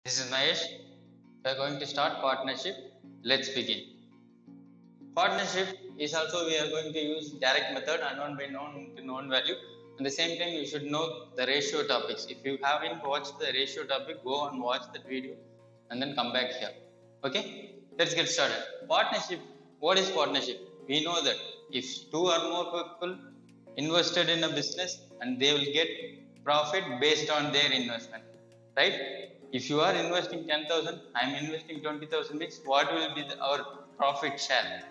This is Mahesh. We are going to start partnership. Let's begin. Partnership is also we are going to use direct method, unknown by known to known value. At the same time, you should know the ratio topics. If you haven't watched the ratio topic, go and watch that video and then come back here. Okay, let's get started. Partnership. What is partnership? We know that if two or more people invested in a business and they will get profit based on their investment, right? If you are investing 10,000, I am investing 20,000, means what will be our profit share?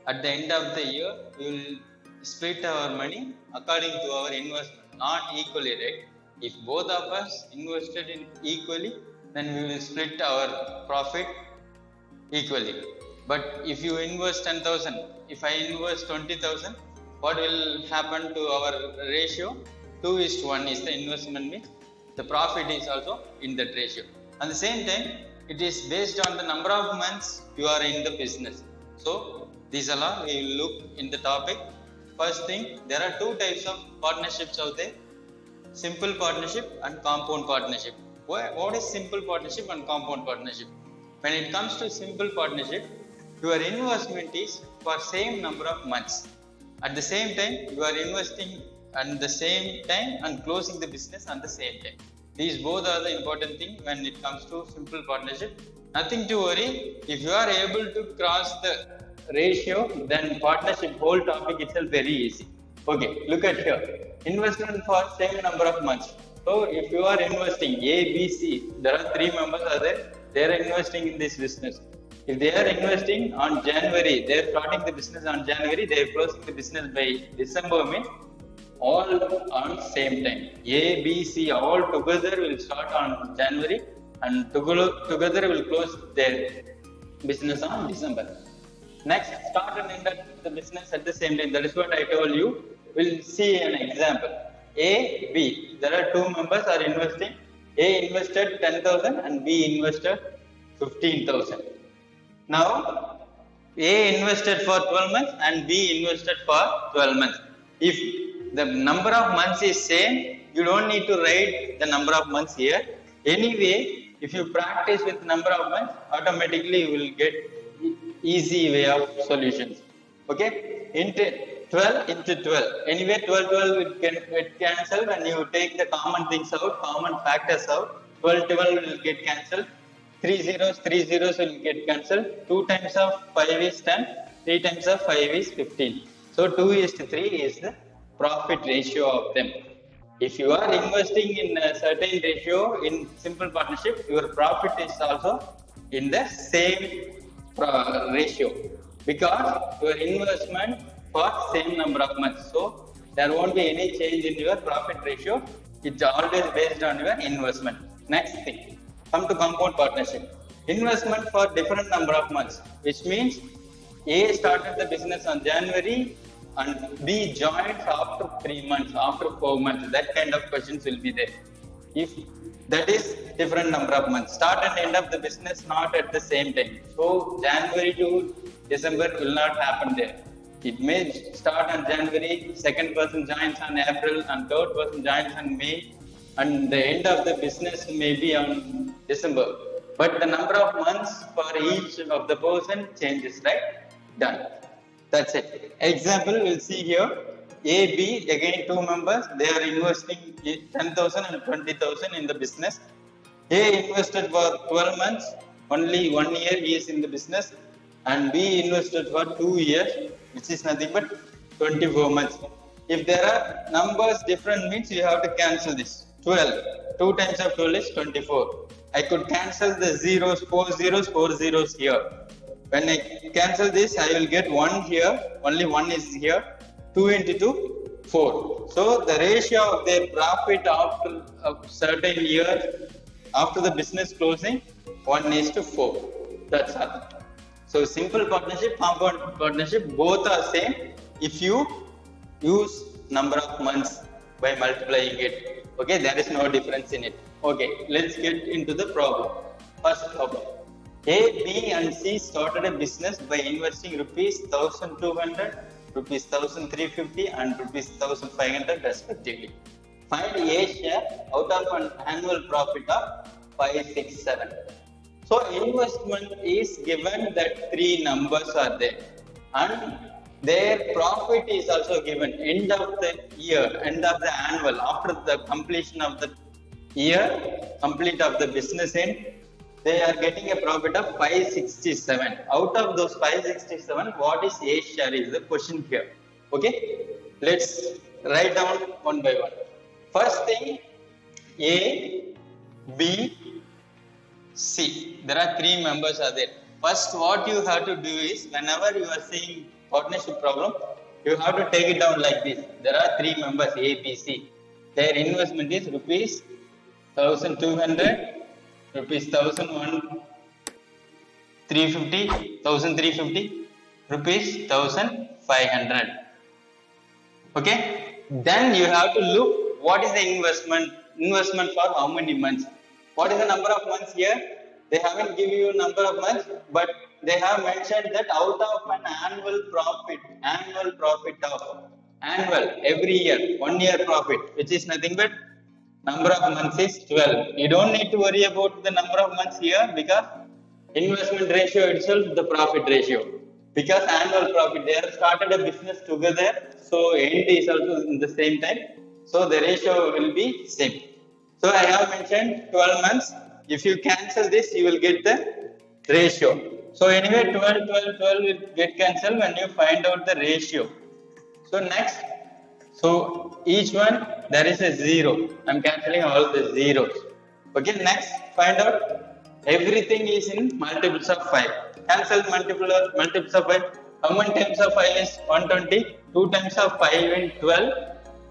At the end of the year, we will split our money according to our investment, not equally, right? If both of us invested in equally, then we will split our profit equally. But if you invest 10,000, if I invest 20,000, what will happen to our ratio? 2:1 is the investment mix. The profit is also in that ratio. At the same time, it is based on the number of months you are in the business. So these are all we will look in the topic. First thing, there are two types of partnerships out there: simple partnership and compound partnership. What is simple partnership and compound partnership? When it comes to simple partnership, your investment is for same number of months. At the same time, you are investing at the same time and closing the business at the same time. These both are the important thing when it comes to simple partnership. Nothing to worry. If you are able to cross the ratio, then partnership whole topic itself very easy. Okay, look at here. Investment for same number of months. So if you are investing A, B, C, there are three members are there. They are investing in this business. If they are investing on January, they are starting the business on January, they are closing the business by December, means all on same time. A, B, C all together will start on January and together will close their business on December. Next, start and end the business at the same time. That is what I told you. We'll see an example. A, B. There are two members are investing. A invested 10,000 and B invested 15,000. Now, A invested for 12 months and B invested for 12 months. If the number of months is same, you don't need to write the number of months here. Anyway, if you practice with number of months, automatically you will get easy way of solutions. Okay, into 12 into 12. Anyway, 12 will get cancelled and you take the common things out, common factors out. 12 will get cancelled. 3 zeros will get cancelled. 2 times of 5 is 10. 3 times of 5 is 15. So 2:3 is the profit ratio of them. If you are investing in a certain ratio in simple partnership, your profit is also in the same ratio because your investment for same number of months. So there won't be any change in your profit ratio. It's always based on your investment. Next thing, come to compound partnership. Investment for different number of months, which means A started the business on January and B joined after 3 months, after 4 months. That kind of questions will be there. If that is different number of months, start and end of the business not at the same time. So January to December will not happen there. It may start on January, second person joins on April, and third person joins on May, and the end of the business may be on December. But the number of months for each of the person changes, right? Done. That's it. Example, we'll see here. A, B, again two members, they are investing 10,000 and 20,000 in the business. A invested for 12 months, only 1 year he is in the business, and B invested for 2 years, which is nothing but 24 months. If there are numbers different, means you have to cancel this. 12. 2 times of 12 is 24. I could cancel the zeros, 4 zeros, 4 zeros here. When I cancel this, I will get 1 here, only 1 is here. 2 into 2, 4. So the ratio of their profit after a certain year, after the business closing, 1:4. That's all. So simple partnership, compound partnership, both are same if you use number of months by multiplying it. Okay, there is no difference in it. Okay, let's get into the problem. First problem. A, B and C started a business by investing rupees 1,200, rupees 1,350 and rupees 1,500 respectively. Find A share out of an annual profit of 5, 6, 7. So investment is given that 3 numbers are there, and their profit is also given end of the year, end of the annual, after the completion of the year, complete of the business end, they are getting a profit of 567. Out of those 567, what is A share is the question here. Okay, let's write down one by one. First thing, A, B, C. There are 3 members are there. First, what you have to do is, whenever you are seeing partnership problem, you have to take it down like this. There are 3 members, A, B, C. Their investment is rupees 1200, rupees 1350, 1350, rupees 1500. Okay. Then you have to look what is the investment for how many months. What is the number of months here? They haven't given you number of months, but they have mentioned that out of an annual profit of annual every year, 1 year profit, which is nothing but number of months is 12. You don't need to worry about the number of months here, because investment ratio itself the profit ratio, because annual profit, they have started a business together, so end is also in the same time, so the ratio will be same. So I have mentioned 12 months. If you cancel this, you will get the ratio. So anyway, 12 will get cancelled when you find out the ratio. So next, so each one there is a 0. I'm cancelling all the zeros. Okay, next, find out everything is in multiples of 5. Cancel multiples of 5. How many times of 5 is 120? 2 times of 5 in 12,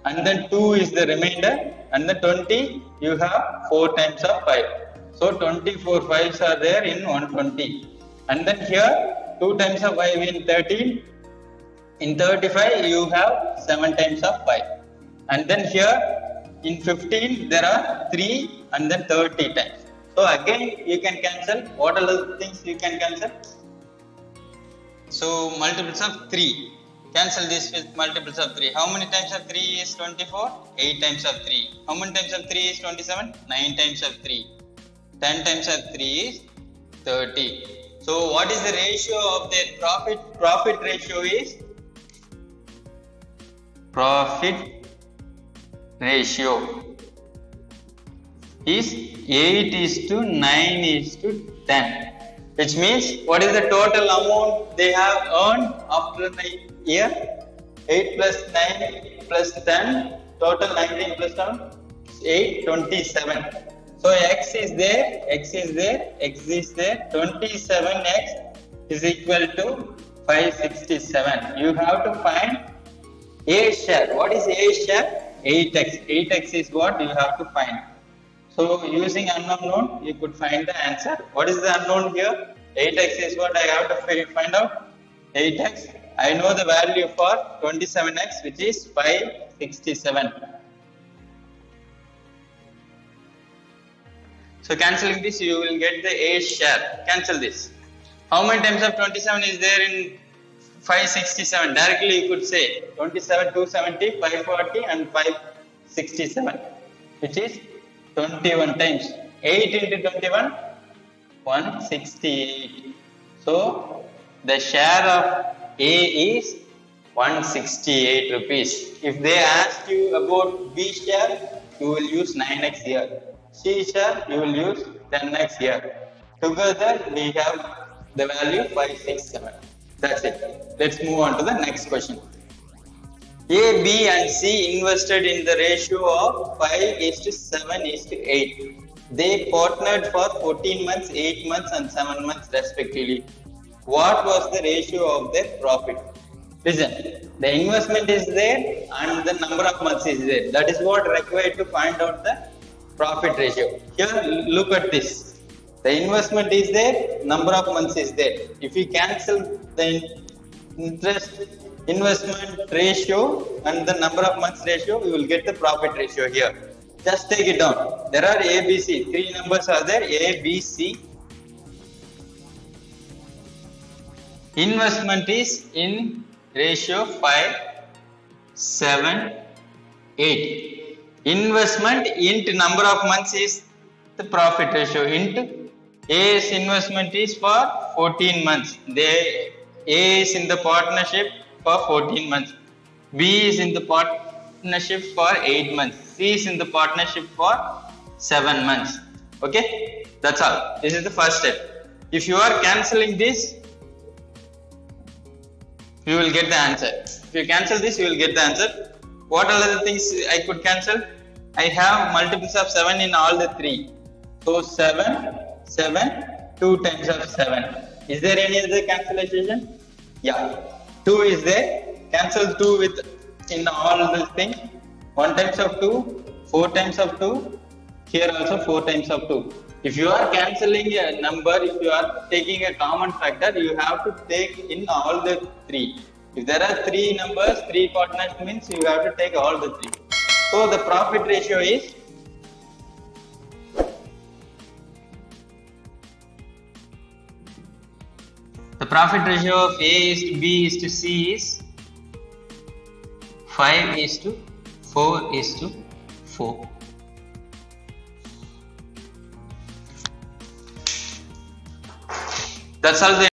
and then 2 is the remainder, and then 20 you have 4 times of 5. So 24 5s are there in 120. And then here 2 times of 5 in 13. In 35 you have 7 times of 5. And then here in 15 there are 3 and then 30 times. So again you can cancel. What are the things you can cancel? So multiples of 3. Cancel this with multiples of 3. How many times of 3 is 24? 8 times of 3. How many times of 3 is 27? 9 times of 3. 10 times of 3 is 30. So what is the ratio of their profit? Profit ratio is is 8:9:10, which means what is the total amount they have earned after the year? 8 plus 9 plus 10, total 19 plus 10, 8, 27. So x is there, x is there, x is there. 27x is equal to 567. You have to find A share. What is A share? 8x. 8x is what you have to find. So using unknown known, you could find the answer. What is the unknown here? 8x is what I have to find out. 8x. I know the value for 27x, which is 567. So cancelling this, you will get the A share. Cancel this. How many times of 27 is there in 567? Directly you could say 27, 270, 540 and 567, which is 21 times. 8 into 21, 168. So the share of A is 168 rupees. If they ask you about B share, you will use 9x here. C share, you will use 10x here. Together we have the value 567. That's it. Let's move on to the next question. A, B and C invested in the ratio of 5:7:8. They partnered for 14 months, 8 months and 7 months respectively. What was the ratio of their profit? Listen, the investment is there and the number of months is there. That is what required to find out the profit ratio. Here, look at this. The investment is there, number of months is there. If you cancel the investment ratio and the number of months ratio, you will get the profit ratio here. Just take it down. There are A, B, C. 3 numbers are there, A, B, C. Investment is in ratio 5:7:8. Investment into number of months is the profit ratio into A's investment is for 14 months. A is in the partnership for 14 months. B is in the partnership for 8 months. C is in the partnership for 7 months. Okay, that's all. This is the first step. If you are cancelling this, you will get the answer. If you cancel this, you will get the answer. What are the things I could cancel? I have multiples of 7 in all the 3. So 7, 7, 2 times of 7. Is there any other cancellation? Yeah. 2 is there. Cancel 2 with in all the things. 1 times of 2, 4 times of 2. Here also 4 times of 2. If you are cancelling a number, if you are taking a common factor, you have to take in all the 3. If there are 3 numbers, 3 partners means you have to take all the 3. So the profit ratio is of A is to B is to C is 5 is to 4 is to 4. That's all.